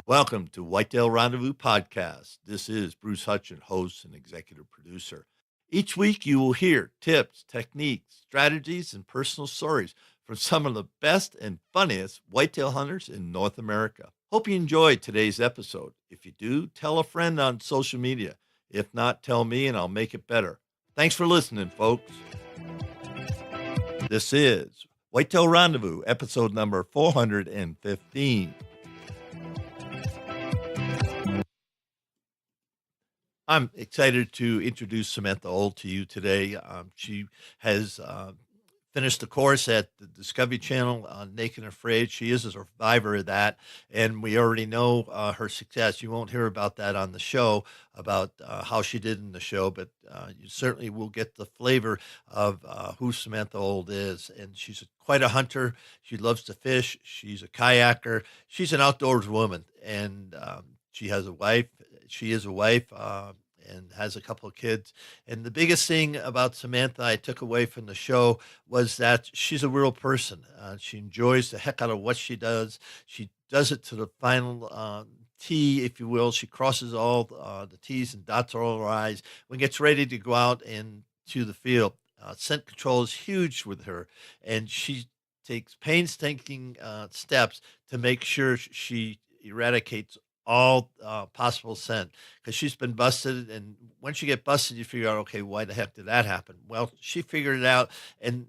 Welcome to Whitetail Rendezvous Podcast. This is Bruce Hutchin, host and executive producer. Each week you will hear tips, techniques, strategies, and personal stories from some of the best and funniest whitetail hunters in North America. Hope you enjoyed today's episode. If you do, tell a friend on social media. If not, tell me and I'll make it better. Thanks for listening, folks. This is Whitetail Rendezvous, episode number 415. I'm excited to introduce Samantha Ohl to you today. She has finished the course at the Discovery Channel on Naked and Afraid. She is a survivor of that, and we already know her success. You won't hear about that on the show, about how she did in the show, but you certainly will get the flavor of who Samantha Ohl is. And she's quite a hunter. She loves to fish. She's a kayaker. She's an outdoors woman, and she has a wife. She is a wife and has a couple of kids. And the biggest thing about Samantha I took away from the show was that she's a real person. She enjoys the heck out of what she does. She does it to the final T, if you will. She crosses all the T's and dots all her I's when gets ready to go out into the field. Scent control is huge with her, and she takes painstaking steps to make sure she eradicates all possible scent, because she's been busted. And once you get busted, you figure out, okay, why the heck did that happen? Well, she figured it out. And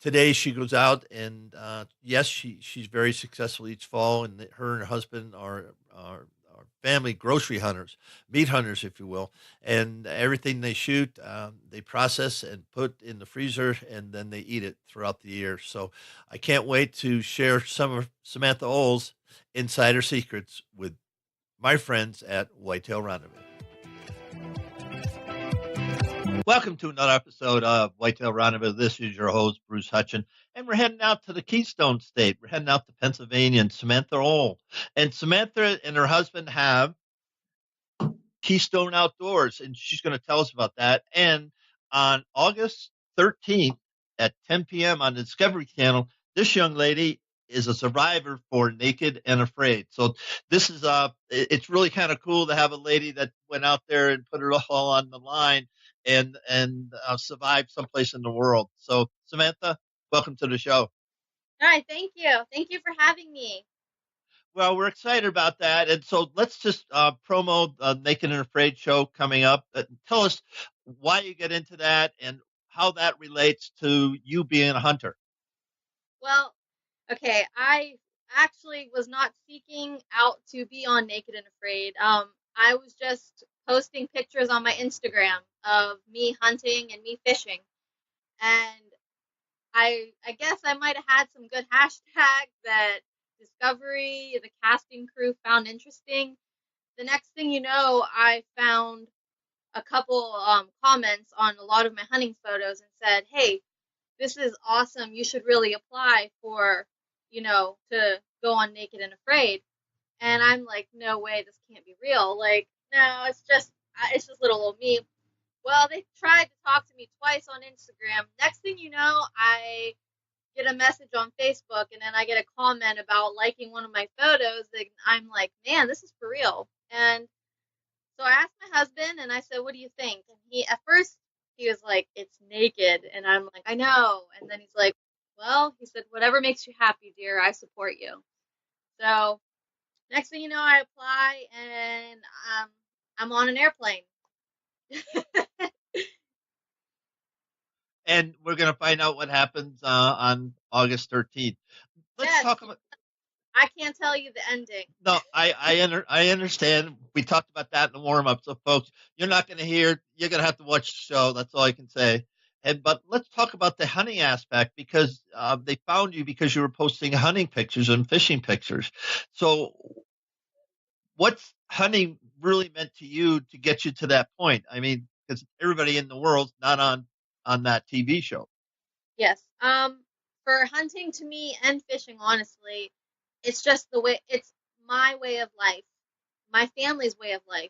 today she goes out and yes, she's very successful each fall. And her and her husband are family grocery hunters, meat hunters, if you will. And everything they shoot, they process and put in the freezer, and then they eat it throughout the year. So I can't wait to share some of Samantha Ohl's insider secrets with my friends at Whitetail Rendezvous. Welcome to another episode of Whitetail Rendezvous. This is your host, Bruce Hutchin, and we're heading out to the Keystone State. We're heading out to Pennsylvania and Samantha Ohl. And Samantha and her husband have Keystone Outdoors, and she's going to tell us about that. And on August 13th at 10 p.m. on the Discovery Channel, this young lady is a survivor for Naked and Afraid. So this is it's really kind of cool to have a lady that went out there and put it all on the line and survived someplace in the world. So Samantha, welcome to the show. Hi, thank you. Thank you for having me. Well, we're excited about that. And so let's just promo Naked and Afraid show coming up. Tell us why you get into that and how that relates to you being a hunter. Well, okay, I actually was not seeking out to be on Naked and Afraid. I was just posting pictures on my Instagram of me hunting and me fishing. And I guess I might have had some good hashtags that Discovery, the casting crew found interesting. The next thing you know, I found a couple comments on a lot of my hunting photos and said, hey, this is awesome. You should really apply for, to go on Naked and Afraid. And I'm like, no way, this can't be real. Like, no, it's just little old me. Well, they tried to talk to me twice on Instagram. Next thing you know, I get a message on Facebook, and then I get a comment about liking one of my photos. And I'm like, man, this is for real. And so I asked my husband, and I said, what do you think? And at first, he was like, it's naked. And I'm like, I know. And then he's like, well, he said, whatever makes you happy, dear, I support you. So next thing you know, I apply, and I'm on an airplane. And we're going to find out what happens on August 13th. Let's talk about. I can't tell you the ending. No, I understand. We talked about that in the warm up. So, folks, you're not going to hear. You're going to have to watch the show. That's all I can say. But let's talk about the hunting aspect, because they found you because you were posting hunting pictures and fishing pictures. So, what's hunting really meant to you to get you to that point? I mean, because everybody in the world's not on that TV show. Yes. For hunting, to me, and fishing, honestly, it's just it's my way of life, my family's way of life.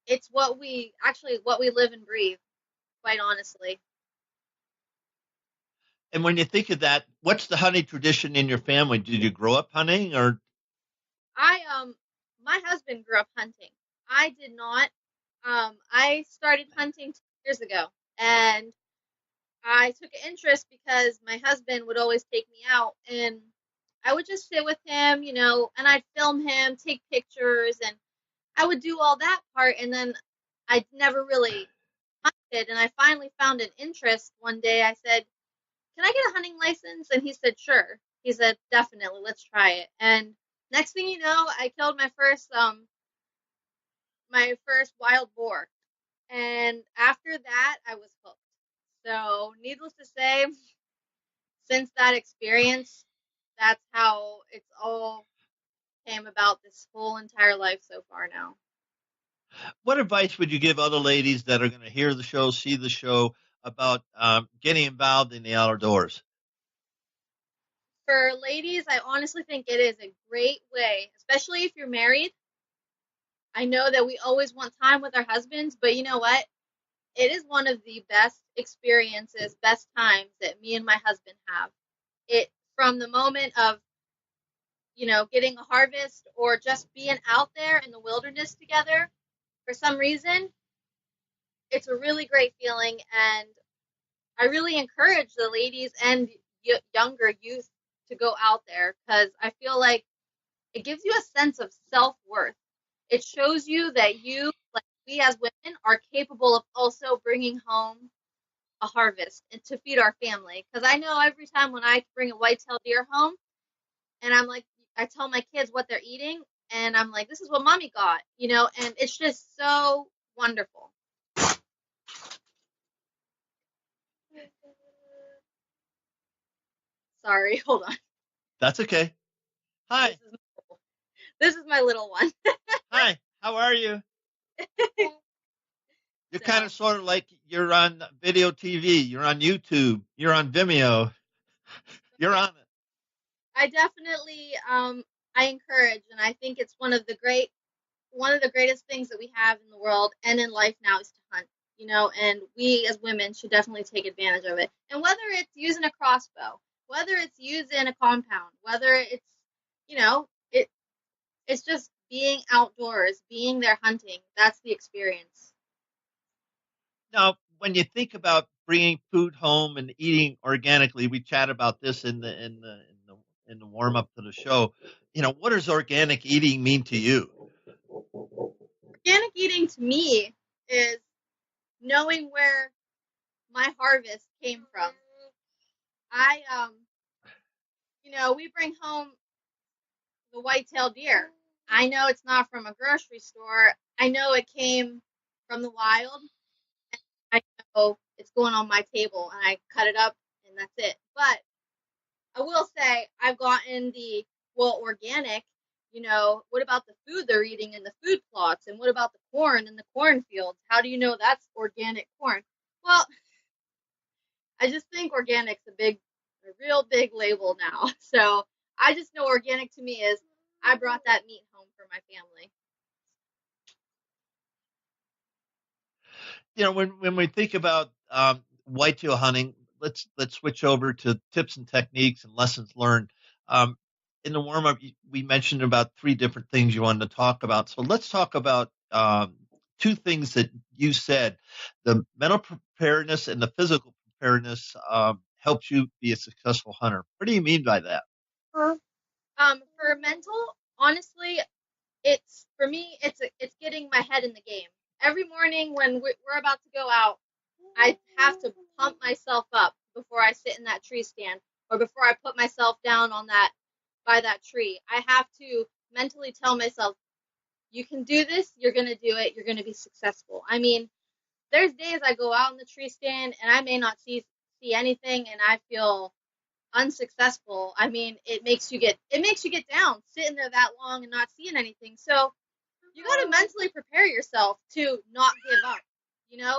It's what we live and breathe, quite honestly. And when you think of that, what's the hunting tradition in your family? Did you grow up hunting, or My husband grew up hunting. I did not. I started hunting 2 years ago, and I took an interest because my husband would always take me out, and I would just sit with him, and I'd film him, take pictures, and I would do all that part, and then I never really hunted, and I finally found an interest one day. I said, "Can I get a hunting license?" And he said, "Sure." He said, "Definitely, let's try it." And next thing you know, I killed my first wild boar, and after that, I was hooked. So, needless to say, since that experience, that's how it's all came about this whole entire life so far now. What advice would you give other ladies that are going to hear the show, see the show about getting involved in the outdoors? For ladies, I honestly think it is a great way, especially if you're married. I know that we always want time with our husbands, but you know what? It is one of the best experiences, best times that me and my husband have. It from the moment of, getting a harvest or just being out there in the wilderness together. For some reason, it's a really great feeling, and I really encourage the ladies and younger youth to go out there because I feel like it gives you a sense of self-worth. It shows you that you, like we as women, are capable of also bringing home a harvest and to feed our family. Because I know every time when I bring a white-tailed deer home, and I'm like, I tell my kids what they're eating, and I'm like, this is what mommy got, and it's just so wonderful. Sorry, hold on. That's okay. Hi. This is this is my little one. Hi. How are you? You're kind So of sort of like you're on video TV. You're on YouTube. You're on Vimeo. You're on it. I definitely I encourage, and I think it's one of the greatest things that we have in the world and in life now is to hunt. And we as women should definitely take advantage of it. And whether it's using a crossbow, whether it's using a compound, whether it's it it's just being outdoors, being there hunting. That's the experience. Now, when you think about bringing food home and eating organically, we chat about this in the warm up to the show. What does organic eating mean to you? Organic eating to me is knowing where my harvest came from. I we bring home the white-tailed deer. I know it's not from a grocery store. I know it came from the wild. I know it's going on my table, and I cut it up, and that's it. But I will say I've gotten organic. What about the food they're eating in the food plots, and what about the corn in the cornfields? How do you know that's organic corn? Well, I just think organic's a real big label now. So I just know organic to me is I brought that meat home for my family. When we think about whitetail hunting, let's switch over to tips and techniques and lessons learned. Um, in the warm up, we mentioned about three different things you wanted to talk about. So let's talk about two things that you said: the mental preparedness and the physical preparedness helps you be a successful hunter. What do you mean by that? For mental, honestly, it's for me. It's getting my head in the game. Every morning when we're about to go out, I have to pump myself up before I sit in that tree stand or before I put myself down on that by that tree. I have to mentally tell myself, you can do this, you're going to do it, you're going to be successful. I mean, there's days I go out in the tree stand and I may not see anything and I feel unsuccessful. I mean, it makes you get down sitting there that long and not seeing anything. So, you got to mentally prepare yourself to not give up.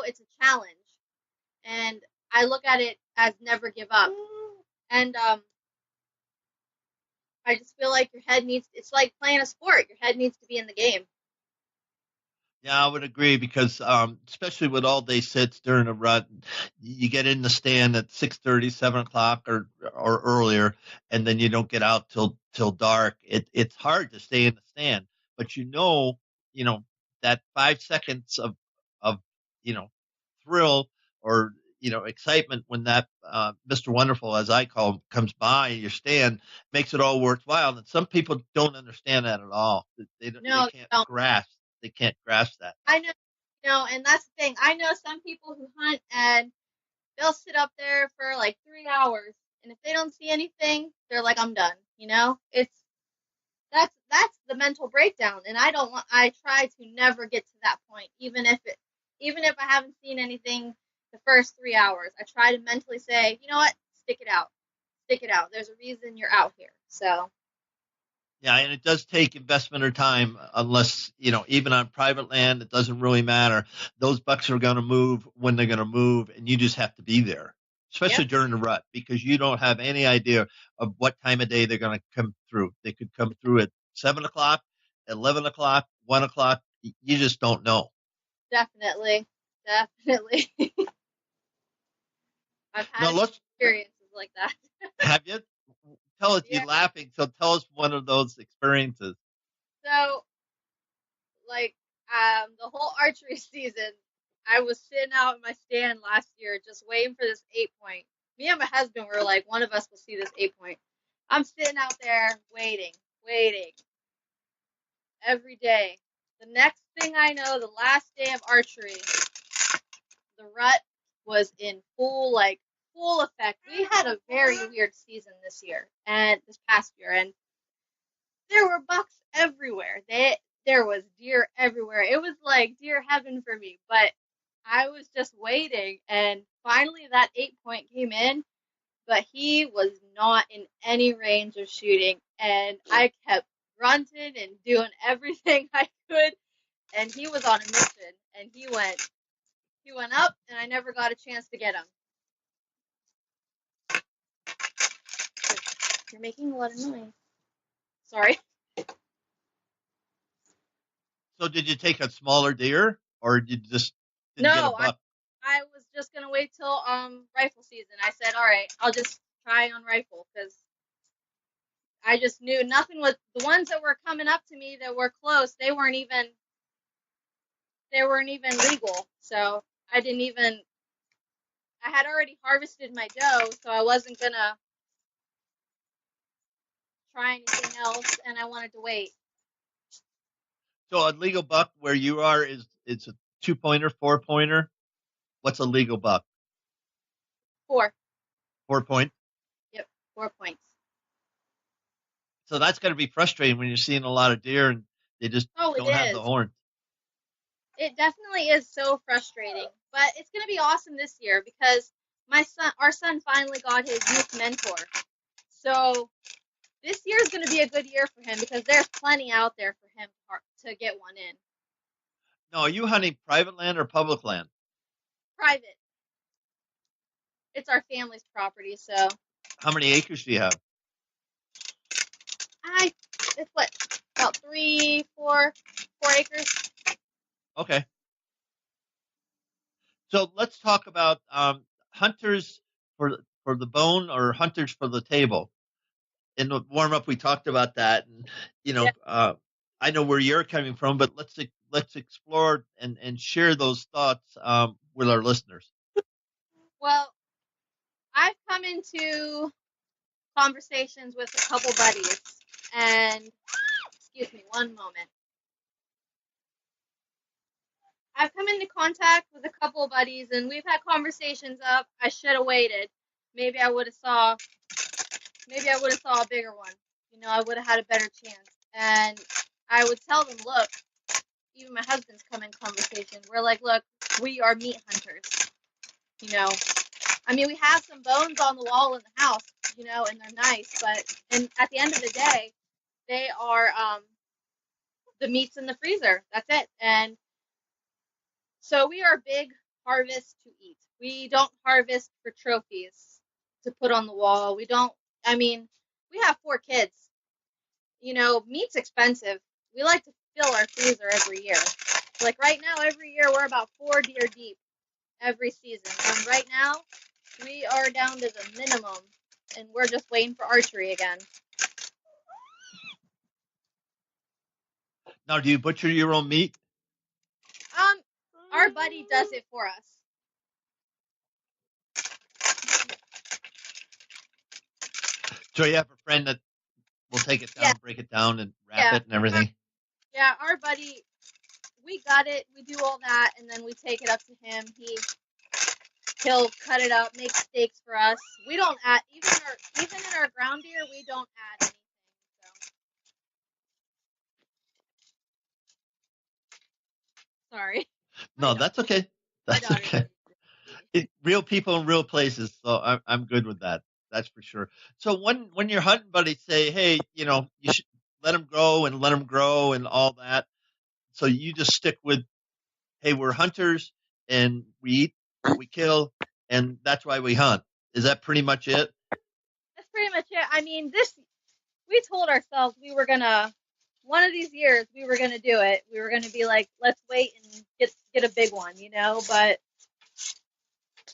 It's a challenge and I look at it as never give up. And I just feel like your head needs it's like playing a sport. Your head needs to be in the game. Yeah, I would agree because especially with all day sits during a rut, you get in the stand at 6:30, 7 o'clock or earlier, and then you don't get out till dark. It's hard to stay in the stand, but you know that 5 seconds of you know thrill or excitement when that Mr. Wonderful, as I call him, comes by your stand makes it all worthwhile. And some people don't understand that at all. They No, you can't don't. grasp they can't grasp that. I know, and that's the thing. I know some people who hunt and they'll sit up there for like 3 hours, and if they don't see anything, they're like, "I'm done." It's that's the mental breakdown, and I don't want. I try to never get to that point, even if I haven't seen anything the first 3 hours. I try to mentally say, you know what, stick it out. There's a reason you're out here. So Yeah, and it does take investment or time, unless, even on private land, it doesn't really matter. Those bucks are going to move when they're going to move, and you just have to be there, especially yep, during the rut, because you don't have any idea of what time of day they're going to come through. They could come through at 7 o'clock, 11 o'clock, 1 o'clock. You just don't know. definitely, definitely. I've Now, had let's experiences like that. have you tell us, you Yeah. laughing, so tell us one of those experiences. So like the whole archery season, I was sitting out in my stand last year just waiting for this 8 point. Me and my husband were like, one of us will see this 8 point. I'm sitting out there waiting every day. The next thing I know, the last day of archery, the rut was in full effect. We had a very weird season this past year, and there were bucks everywhere. There was deer everywhere. It was like deer heaven for me. But I was just waiting, and finally that 8 point came in, but he was not in any range of shooting, and I kept grunting and doing everything I could, and he was on a mission, and he went up, and I never got a chance to get him. You're making a lot of noise. Sorry. So did you take a smaller deer, or you just didn't get a No, I buck? I was just gonna wait till rifle season. I said, all right, I'll just try on rifle because I just knew nothing was the ones that were coming up to me that were close. They weren't even legal. So I didn't even. I had already harvested my doe, so I wasn't gonna try anything else, and I wanted to wait. So a legal buck where you are is it's a 2 pointer, 4 pointer. What's a legal buck? Four. 4 point. Yep, 4 points. So that's got to be frustrating when you're seeing a lot of deer and they just Oh, it don't have the is. horns. It definitely is so frustrating, but it's gonna be awesome this year because our son, finally got his youth mentor. So this year is going to be a good year for him because there's plenty out there for him to get one in. No, are you hunting private land or public land? Private. It's our family's property, so How many acres do you have? it's what, about 4 acres. Okay. So let's talk about hunters for the bone or hunters for the table. In the warm up, we talked about that, and Yeah. I know where you're coming from, but let's explore and share those thoughts with our listeners. Well, I've come into conversations with a couple buddies, and excuse me, one moment. I've come into contact with a couple of buddies, and we've had conversations of I should have waited. Maybe I would have saw. Maybe I would have saw a bigger one. I would have had a better chance. And I would tell them, look, even my husband's come in conversation. We're like, look, we are meat hunters. You know, I mean, we have some bones on the wall in the house, and they're nice, but at the end of the day, they are the meat's in the freezer. That's it. And so we are big harvest to eat. We don't harvest for trophies to put on the wall. We don't, I mean, we have 4 kids. Meat's expensive. We like to fill our freezer every year. Like right now, every year we're about 4 deer deep every season. Right now, we are down to the minimum, and we're just waiting for archery again. Now, do you butcher your own meat? Our buddy does it for us. So you have a friend that will take it down, Yeah. break it down, and wrap it and everything? Yeah, our buddy, we got it, we do all that, and then we take it up to him. He'll cut it up, make steaks for us. We don't add, even in our ground deer, we don't add anything. So. Sorry. No, that's okay. That's okay. Real people in real places, so I'm good with that. That's for sure. So when your hunting buddies say, "Hey, you should let them grow and all that," so you just stick with, "Hey, we're hunters and we eat what we kill, and that's why we hunt." Is that pretty much it? That's pretty much it. I mean, we told ourselves we were gonna, one of these years, we were gonna do it. We were gonna be like, let's wait and get a big one, But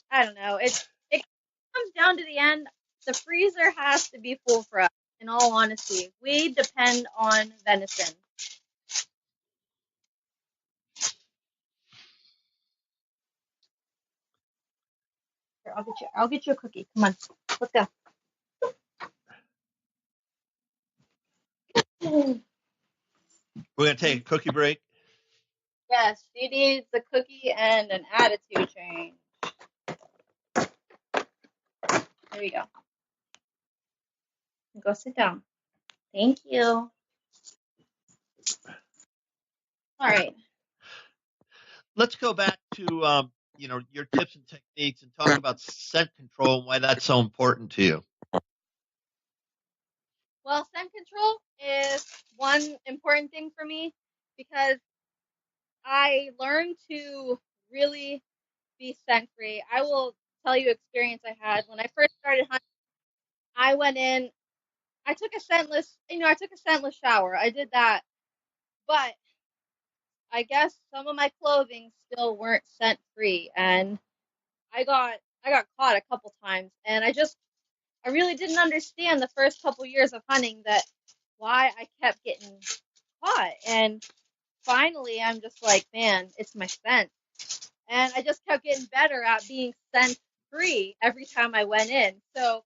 I don't know. It comes down to the end. The freezer has to be full for us. In all honesty, we depend on venison. Here, I'll get you a cookie. Come on, let's go. We're gonna take a cookie break. Yes, she needs a cookie and an attitude change. There you go. Go sit down. Thank you. All right. Let's go back to your tips and techniques and talk about scent control and why that's so important to you. Well, scent control is one important thing for me because I learned to really be scent free. I will tell you experience I had when I first started hunting. I went in, I took a scentless shower. I did that, but I guess some of my clothing still weren't scent free, and I got caught a couple times, and I really didn't understand the first couple years of hunting that why I kept getting caught, and finally I'm just like, man, it's my scent. And I just kept getting better at being scent free every time I went in. So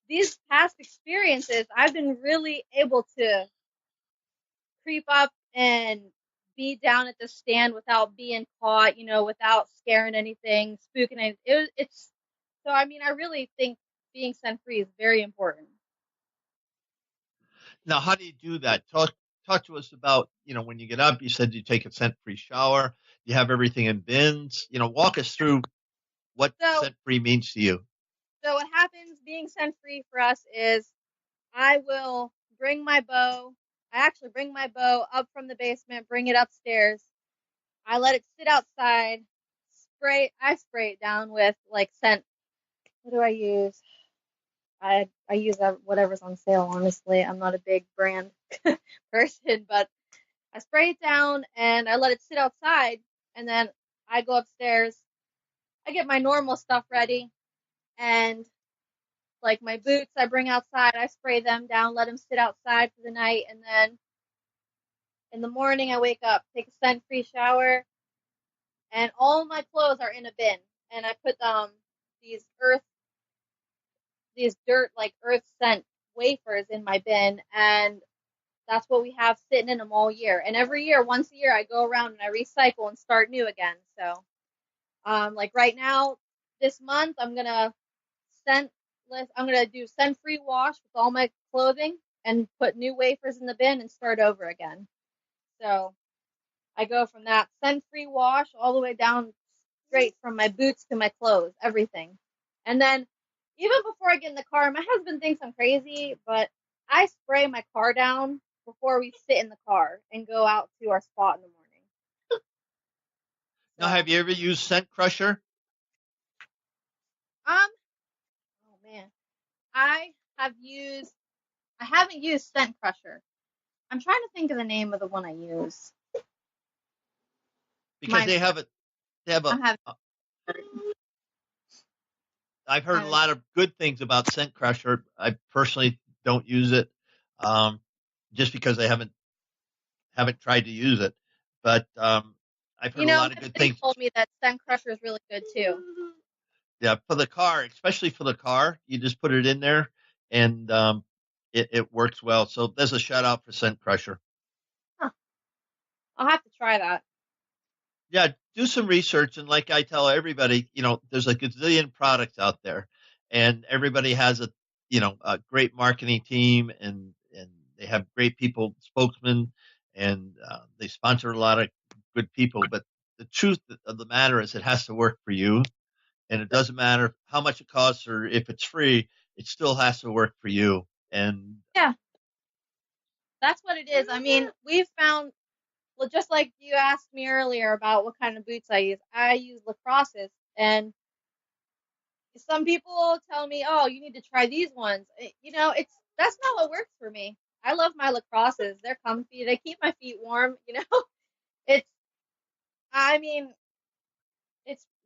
these past experiences, I've been really able to creep up and be down at the stand without being caught, without scaring anything, spooking anything. It's so. I mean, I really think being scent free is very important. Now, how do you do that? Talk to us about, when you get up, you said you take a scent-free shower, you have everything in bins. Walk us through what scent-free means to you. So what happens being scent free for us is I will bring my bow. I actually bring my bow up from the basement, bring it upstairs. I let it sit outside. I spray it down with like scent. What do I use? I use whatever's on sale. Honestly, I'm not a big brand person, but I spray it down and I let it sit outside, and then I go upstairs. I get my normal stuff ready, and like my boots, I bring outside. I spray them down, let them sit outside for the night, and then in the morning I wake up, take a scent-free shower, and all my clothes are in a bin, and I put these dirt like earth scent wafers in my bin, and that's what we have sitting in them all year. And every year, once a year, I go around and I recycle and start new again. So, like right now, this month, I'm gonna do scent-free wash with all my clothing and put new wafers in the bin and start over again. So I go from that scent-free wash all the way down straight from my boots to my clothes, everything. And then even before I get in the car, my husband thinks I'm crazy, but I spray my car down before we sit in the car and go out to our spot in the morning. Now, have you ever used Scent Crusher? Oh man, I haven't used Scent Crusher. I'm trying to think of the name of the one I use. because Mine. they have a, I'm having. I've heard a I'm, lot of good things about Scent Crusher. I personally don't use it, um, just because I haven't tried to use it. But I've heard a lot of My good buddy things. told me that Scent Crusher is really good too. Yeah, for the car, especially for the car, you just put it in there, and it works well. So there's a shout out for Scent Crusher. Huh. I'll have to try that. Yeah, do some research, and like I tell everybody, there's a gazillion products out there, and everybody has a great marketing team, and they have great people, spokesmen, and they sponsor a lot of good people. But the truth of the matter is, it has to work for you, and it doesn't matter how much it costs or if it's free, it still has to work for you. And Yeah, that's what it is. I mean, we've found, well, just like you asked me earlier about what kind of boots I use lacrosses, and some people tell me, "Oh, you need to try these ones." It's that's not what works for me. I love my lacrosses. They're comfy. They keep my feet warm. It's. I mean,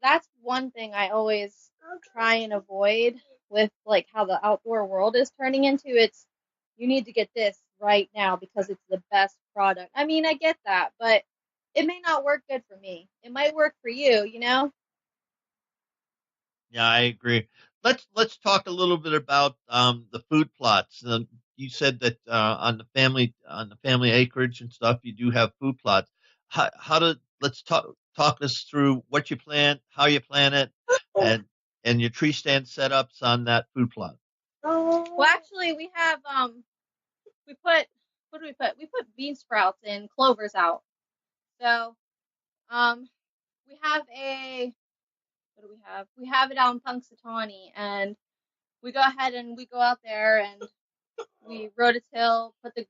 that's one thing I always try and avoid with like how the outdoor world is turning into. It's you need to get this right now because it's the best product. I mean, I get that, but it may not work good for me. It might work for you. yeah, I agree. Let's talk a little bit about the food plots. You said that on the family acreage and stuff, you do have food plots. How to let's talk us through what you plant, how you plant it, and and your tree stand setups on that food plot. Well, actually, we have we put what do we put? We put bean sprouts and clovers out. So um, we have a what do we have? We have it out in Punxsutawney, and we go ahead and we go out there and we rototill, put the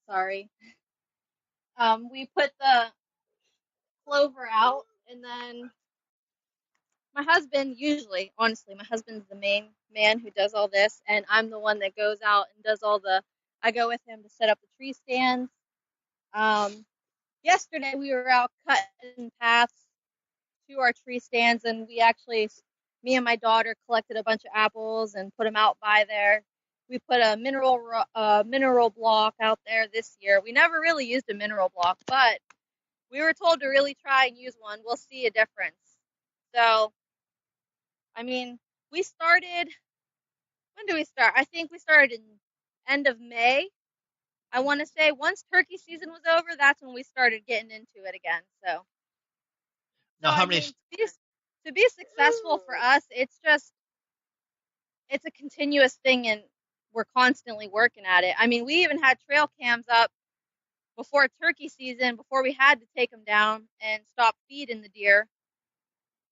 sorry, we put the clover out, and then my husband's the main man who does all this, and I'm the one that goes out and does all the. I go with him to set up the tree stands. Um, Yesterday we were out cutting paths to our tree stands, and me and my daughter collected a bunch of apples and put them out by there. We put a mineral block out there this year. We never really used a mineral block, but we were told to really try and use one. We'll see a difference. So, I mean, we started. When do we start? I think we started in end of May. I want to say once turkey season was over, that's when we started getting into it again. So Now, I how many? mean, to be successful for us, it's a continuous thing, and we're constantly working at it. I mean, we even had trail cams up before turkey season, before we had to take them down and stop feeding the deer.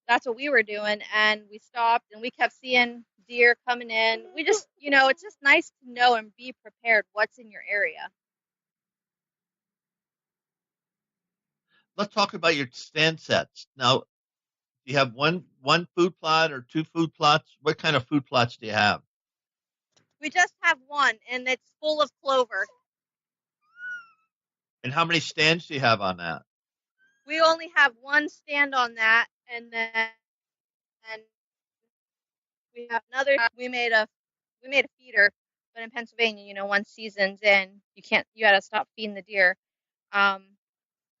That's what we were doing, and we stopped, and we kept seeing deer coming in. We just, it's just nice to know and be prepared what's in your area. Let's talk about your stand sets. Now, do you have one food plot or two food plots? What kind of food plots do you have? We just have one, and it's full of clover. And how many stands do you have on that? We only have one stand on that, and then we have another. We made a feeder, but in Pennsylvania, once season's in, you got to stop feeding the deer. Um,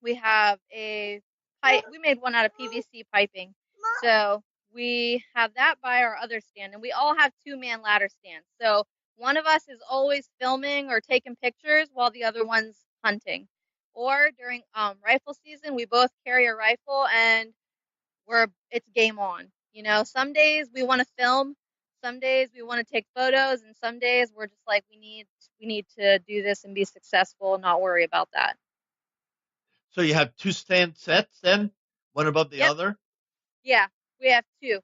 we have a pipe. We made one out of PVC piping, so we have that by our other stand, and we all have 2-man ladder stands. So one of us is always filming or taking pictures while the other one's hunting. Or during rifle season, we both carry a rifle, and it's game on. Some days we want to film, some days we want to take photos, and some days we're just like we need to do this and be successful and not worry about that. So you have two stand sets then, one above the Yep. other. Yeah, we have two.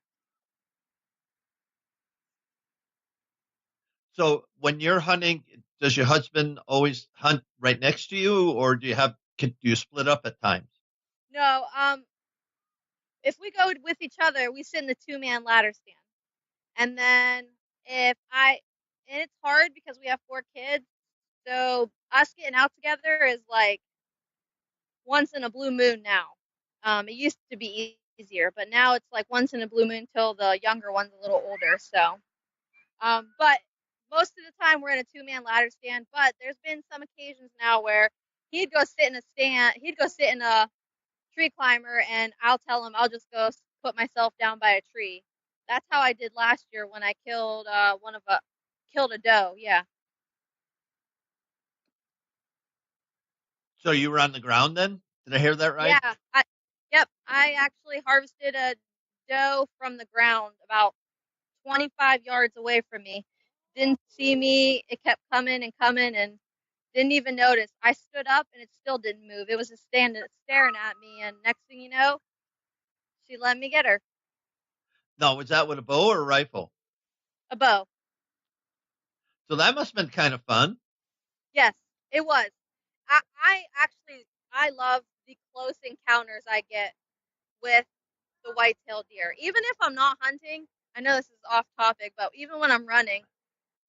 So when you're hunting, does your husband always hunt right next to you, or do you split up at times? No, if we go with each other, we sit in the 2-man ladder stand. And then if I and it's hard because we have 4 kids, so us getting out together is like once in a blue moon now. It used to be easier, but now it's like once in a blue moon till the younger one's a little older. So, but most of the time we're in a 2-man ladder stand. But there's been some occasions now where he'd go sit in a stand. He'd go sit in a tree climber, and I'll tell him I'll just go put myself down by a tree. That's how I did last year when I killed killed a doe. Yeah. So you were on the ground then? Did I hear that right? Yeah. Yep. I actually harvested a doe from the ground about 25 yards away from me. Didn't see me. It kept coming and coming and didn't even notice. I stood up and it still didn't move. It was just staring at me. And next thing you know, she let me get her. No, was that with a bow or a rifle? A bow. So that must have been kind of fun. Yes, it was. I love the close encounters I get with the white-tailed deer. Even if I'm not hunting, I know this is off topic, but even when I'm running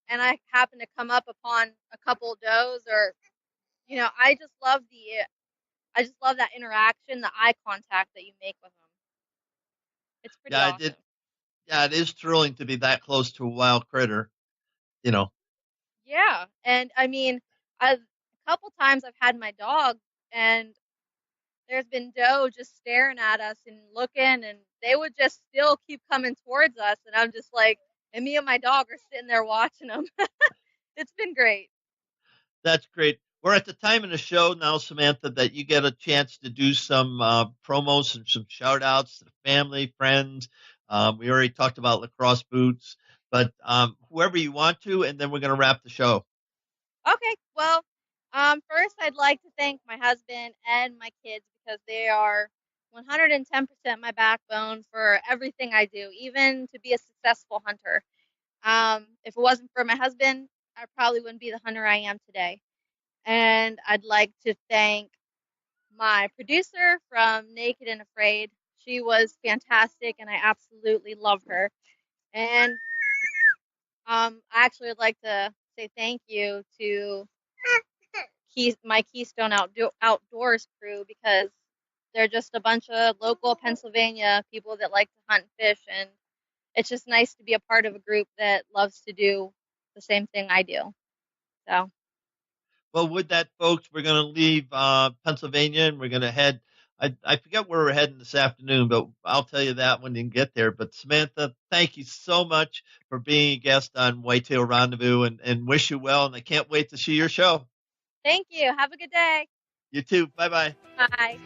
and I happen to come up upon a couple does or, I just love that interaction, the eye contact that you make with them. It's pretty awesome. It is thrilling to be that close to a wild critter, Yeah, and I mean, a couple times I've had my dog, and there's been doe just staring at us and looking, and they would just still keep coming towards us, and I'm just like, and me and my dog are sitting there watching them. It's been great. That's great. We're at the time in the show now, Samantha, that you get a chance to do some promos and some shout outs to the family, friends. We already talked about lacrosse boots, but whoever you want to, and then we're going to wrap the show. Okay. Well, first I'd like to thank my husband and my kids because they are 110% my backbone for everything I do, even to be a successful hunter. If it wasn't for my husband, I probably wouldn't be the hunter I am today. And I'd like to thank my producer from Naked and Afraid. She was fantastic, and I absolutely love her. And I actually would like to say thank you to my Keystone Outdoors crew because they're just a bunch of local Pennsylvania people that like to hunt and fish, and it's just nice to be a part of a group that loves to do the same thing I do. So. Well, with that, folks, we're going to leave Pennsylvania and we're going to head. I forget where we're heading this afternoon, but I'll tell you that when you get there. But Samantha, thank you so much for being a guest on Whitetail Rendezvous and wish you well. And I can't wait to see your show. Thank you. Have a good day. You too. Bye-bye. Bye.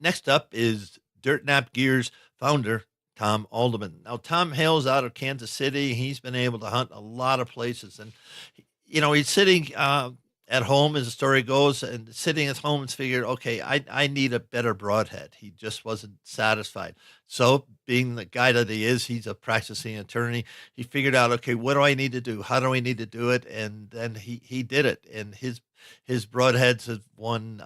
Next up is Dirt Nap Gear's founder, Tom Alderman. Now, Tom hails out of Kansas City. He's been able to hunt a lot of places. And, he's sitting at home, as the story goes, and sitting at home and figured, okay, I need a better broadhead. He just wasn't satisfied. So being the guy that he is, he's a practicing attorney. He figured out, okay, what do I need to do? How do I need to do it? And then he did it. And his broadheads have won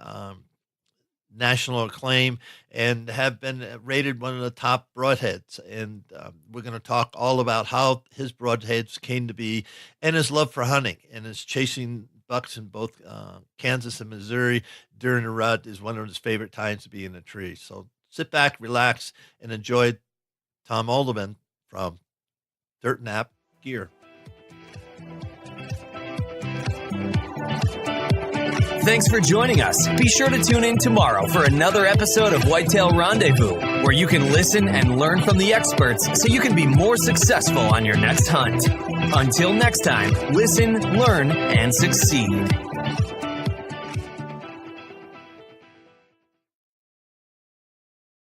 national acclaim and have been rated one of the top broadheads. And we're going to talk all about how his broadheads came to be and his love for hunting and his chasing bucks in both Kansas and Missouri during the rut is one of his favorite times to be in a tree. So sit back, relax, and enjoy Tom Alderman from Dirt Nap Gear. Thanks for joining us. Be sure to tune in tomorrow for another episode of Whitetail Rendezvous, where you can listen and learn from the experts so you can be more successful on your next hunt. Until next time, listen, learn, and succeed.